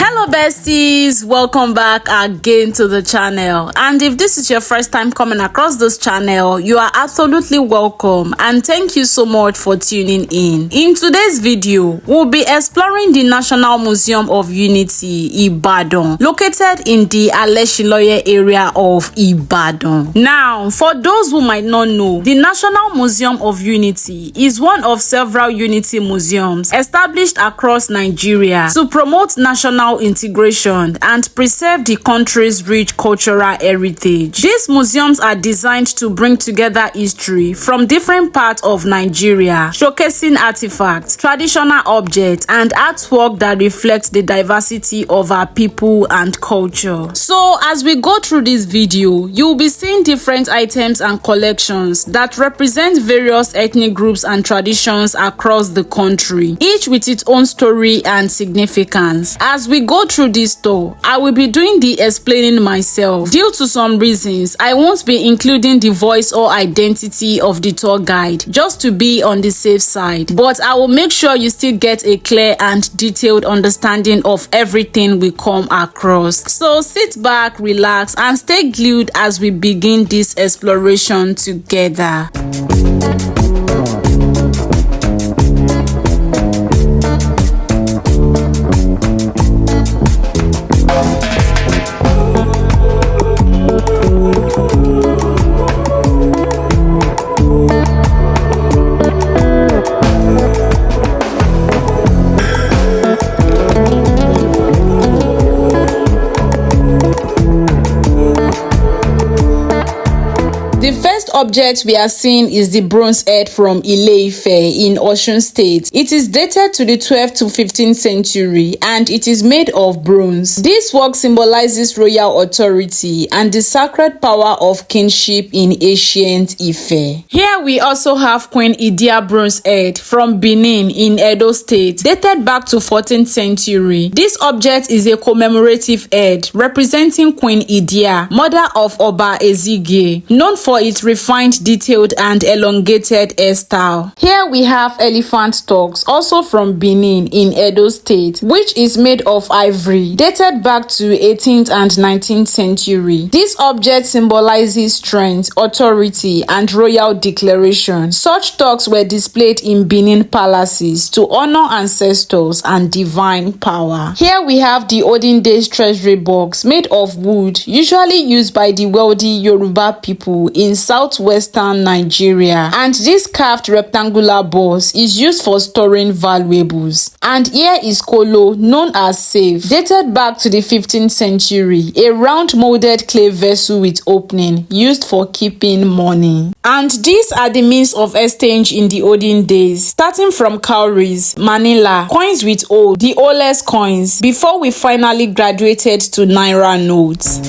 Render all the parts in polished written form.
Hello besties, welcome back again to the channel. And if this is your first time coming across this channel, you are absolutely welcome and thank you so much for tuning in. In today's video, we'll be exploring the National Museum of Unity, Ibadan, located in the Aleshinloye area of Ibadan. Now, for those who might not know, the National Museum of Unity is one of several unity museums established across Nigeria to promote national integration and preserve the country's rich cultural heritage. These museums are designed to bring together history from different parts of Nigeria, showcasing artifacts, traditional objects, and artwork that reflect the diversity of our people and culture. So, as we go through this video, you'll be seeing different items and collections that represent various ethnic groups and traditions across the country, each with its own story and significance. As we go through this tour, I will be doing the explaining myself. Due to some reasons, I won't be including the voice or identity of the tour guide, just to be on the safe side. But I will make sure you still get a clear and detailed understanding of everything we come across. So sit back, relax, and stay glued as we begin this exploration together. The first object we are seeing is the bronze head from Ile-Ife in Oyo State. It is dated to the 12th to 15th century and it is made of bronze. This work symbolizes royal authority and the sacred power of kingship in ancient Ife. Here we also have Queen Idia bronze head from Benin in Oyo State, dated back to 14th century. This object is a commemorative head representing Queen Idia, mother of Oba Ezige, known for its refined, detailed, and elongated hairstyle. Here we have elephant tusks, also from Benin in Oyo State, which is made of ivory, dated back to 18th and 19th century. This object symbolizes strength, authority, and royal declaration. Such tusks were displayed in Benin palaces to honor ancestors and divine power. Here we have the olden days treasury box made of wood, usually used by the wealthy Yoruba people in southwestern Nigeria, and this carved rectangular box is used for storing valuables. And here is kolo, known as safe, dated back to the 15th century, a round molded clay vessel with opening used for keeping money. And these are the means of exchange in the olden days, starting from cowries, manila, coins with old, the oldest coins, before we finally graduated to naira notes.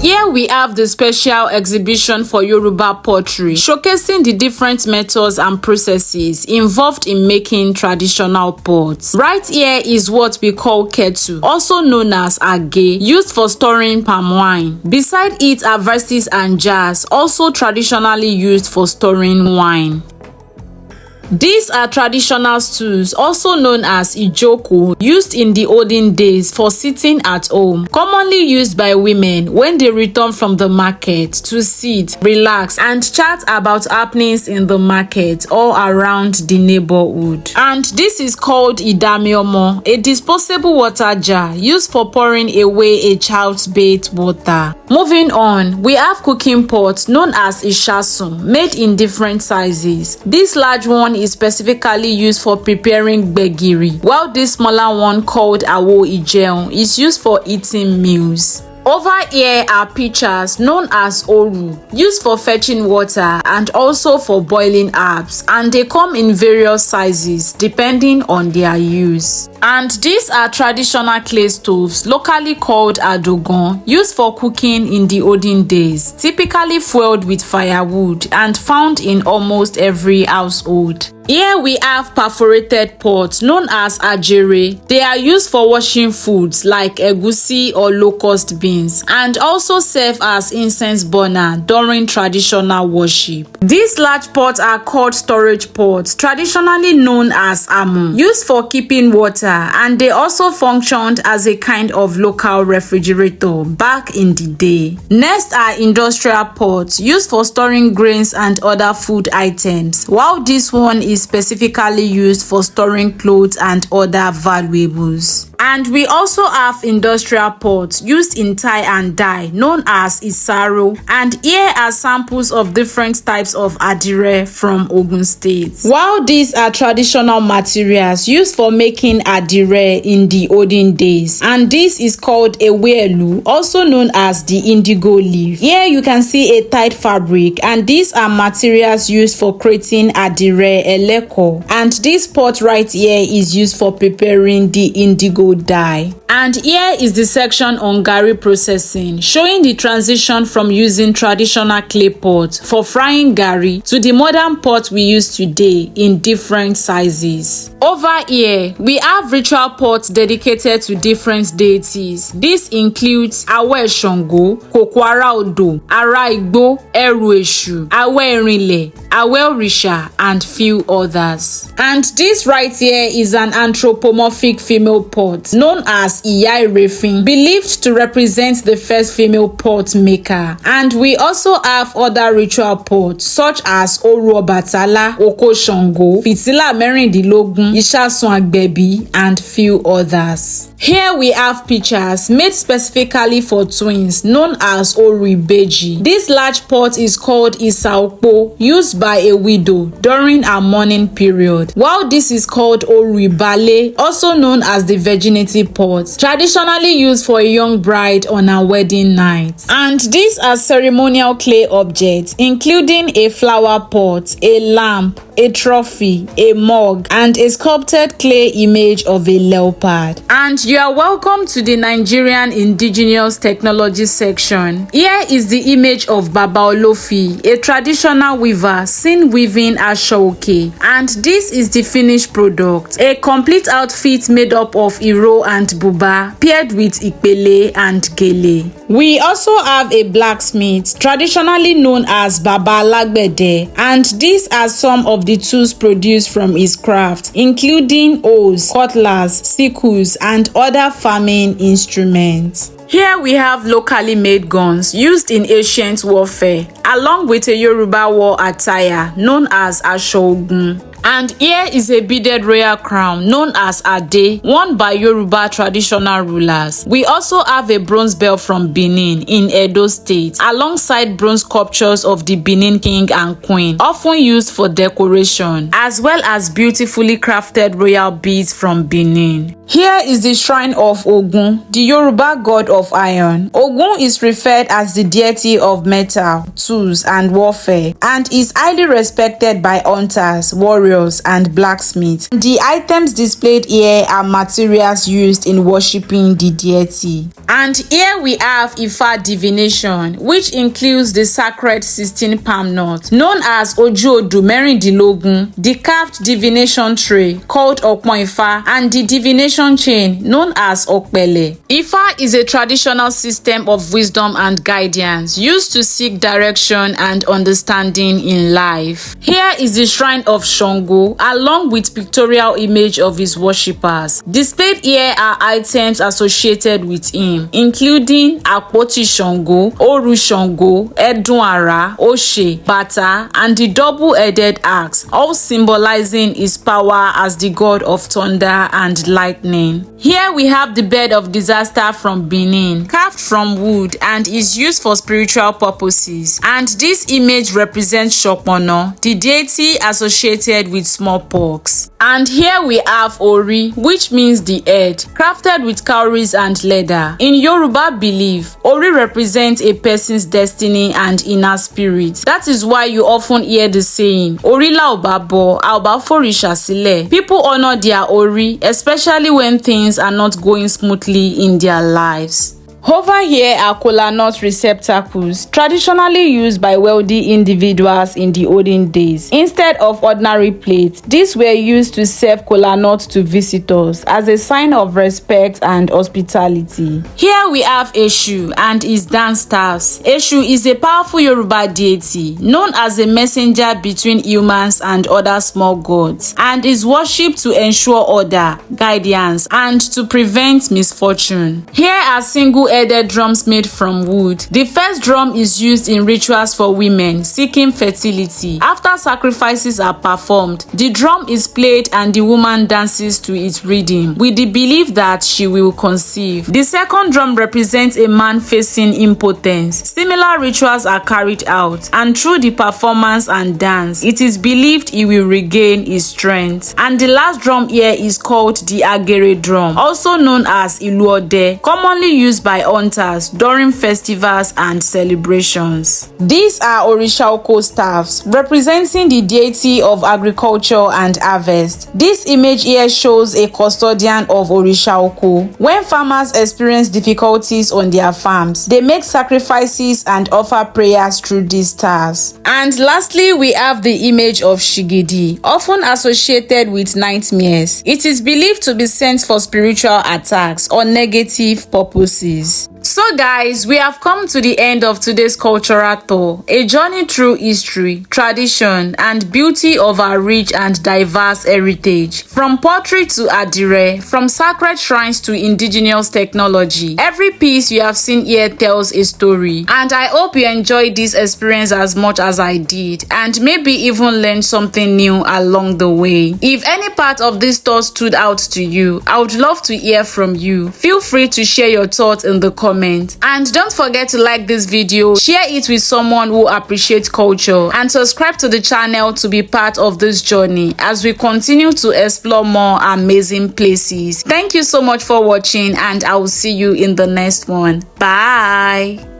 Here we have the special exhibition for Yoruba pottery, showcasing the different methods and processes involved in making traditional pots. Right here is what we call kettle, also known as age, used for storing palm wine. Beside it are vases and jars, also traditionally used for storing wine. These are traditional stools, also known as ijoko, used in the olden days for sitting at home, commonly used by women when they return from the market to sit, relax, and chat about happenings in the market or around the neighborhood. And this is called idamiomo, a disposable water jar used for pouring away a child's bathed water. Moving on, we have cooking pots known as ishasun, made in different sizes. This large one is specifically used for preparing gbegiri, while this smaller one called awo ijeun is used for eating meals. Over here are pitchers known as oru, used for fetching water and also for boiling herbs, and they come in various sizes depending on their use. And these are traditional clay stoves, locally called adogon, used for cooking in the olden days, typically fueled with firewood and found in almost every household. Here we have perforated pots known as ajere. They are used for washing foods like egusi or locust beans and also serve as incense burner during traditional worship. These large pots are called storage pots, traditionally known as amu, used for keeping water, and they also functioned as a kind of local refrigerator back in the day. Next are industrial pots used for storing grains and other food items, while this one is specifically used for storing clothes and other valuables. And we also have industrial pots used in tie and dye known as isaro, and here are samples of different types of adire from Ogun State. While these are traditional materials used for making adire in the olden days, and this is called ewelu, also known as the indigo leaf. Here you can see a tight fabric, and these are materials used for creating adire eleko, and this pot right here is used for preparing the indigo dye. And here is the section on garri processing, showing the transition from using traditional clay pots for frying garri to the modern pot we use today in different sizes. Over here, we have ritual pots dedicated to different deities. This includes Awe Shango, Kokwara Odo, Ara Igbo, Eru Eshu, Awe Erinle, Awe Orisha, and few others. And this right here is an anthropomorphic female pot known as Iya Irefin, believed to represent the first female pot maker. And we also have other ritual pots such as Oru Obatala, Oko Shango, Fitila Merindilogun, Isasun Agbebi, and few others. Here we have pictures made specifically for twins known as Oru Ibeji. This large pot is called Isaokpo, used by a widow during her mourning period, while this is called Oru Ibale, also known as the virginity pot, traditionally used for a young bride on her wedding night. And these are ceremonial clay objects including a flower pot, a lamp, a trophy, a mug, and a sculpted clay image of a leopard. And you are welcome to the Nigerian Indigenous Technology section. Here is the image of Baba Olofi, a traditional weaver seen weaving ashoke, and this is the finished product, a complete outfit made up of iro and buba paired with ipele and gele. We also have a blacksmith, traditionally known as Baba Alagbede, and these are some of the tools produced from his craft, including hoes, cutlass, sickles, and other farming instruments. Here we have locally made guns used in ancient warfare, along with a Yoruba war attire known as Ashogun. And here is a beaded royal crown known as Ade, worn by Yoruba traditional rulers. We also have a bronze bell from Benin in Edo State, alongside bronze sculptures of the Benin king and queen, often used for decoration, as well as beautifully crafted royal beads from Benin. Here is the shrine of Ogun, the Yoruba god of iron. Ogun is referred as the deity of metal, tools, and warfare, and is highly respected by hunters, warriors, and blacksmiths. The items displayed here are materials used in worshipping the deity. And here we have Ifa divination, which includes the sacred 16 palm knot known as Ojuodu Merindilogun, the carved divination tray called Okpon Ifa, and the divination chain known as Okpele. Ifa is a traditional system of wisdom and guidance used to seek direction and understanding in life. Here is the shrine of Shango, along with pictorial image of his worshippers. Displayed here are items associated with him, including Apoti Shango, Oru Shango, Edunara, Oshe, Bata, and the double-headed axe, all symbolizing his power as the god of thunder and lightning. Here we have the bed of disaster from Benin, carved from wood and is used for spiritual purposes. And this image represents Shokpono, the deity associated with smallpox. And here we have Ori, which means the head, crafted with cowries and leather. In Yoruba belief, Ori represents a person's destiny and inner spirit. That is why you often hear the saying, Ori la obabo, aoba forisha sile. People honor their Ori, especially when things are not going smoothly in their lives. Over here are kola nut receptacles, traditionally used by wealthy individuals in the olden days. Instead of ordinary plates, these were used to serve kola nuts to visitors as a sign of respect and hospitality. Here we have Eshu and his dance stars. Eshu is a powerful Yoruba deity known as a messenger between humans and other small gods, and is worshipped to ensure order, guidance, and to prevent misfortune. Here are single-headed drums made from wood. The first drum is used in rituals for women seeking fertility. After sacrifices are performed, the drum is played and the woman dances to its rhythm with the belief that she will conceive. The second drum represents a man facing impotence. Similar rituals are carried out, and through the performance and dance, it is believed he will regain his strength. And the last drum here is called the agere drum, also known as iluode, commonly used by hunters during festivals and celebrations. These are Orishaoko staffs, representing the deity of agriculture and harvest. This image here shows a custodian of Orishaoko. When farmers experience difficulties on their farms, they make sacrifices and offer prayers through these stars. And lastly, we have the image of Shigidi, often associated with nightmares. It is believed to be sent for spiritual attacks or negative purposes. So guys, we have come to the end of today's cultural tour, a journey through history, tradition, and beauty of our rich and diverse heritage. From pottery to adire, from sacred shrines to indigenous technology, every piece you have seen here tells a story. And I hope you enjoyed this experience as much as I did, and maybe even learned something new along the way. If any part of this tour stood out to you, I would love to hear from you. Feel free to share your thoughts in the comments. And don't forget to like this video, share it with someone who appreciates culture, and subscribe to the channel to be part of this journey as we continue to explore more amazing places. Thank you so much for watching, and I will see you in the next one. Bye.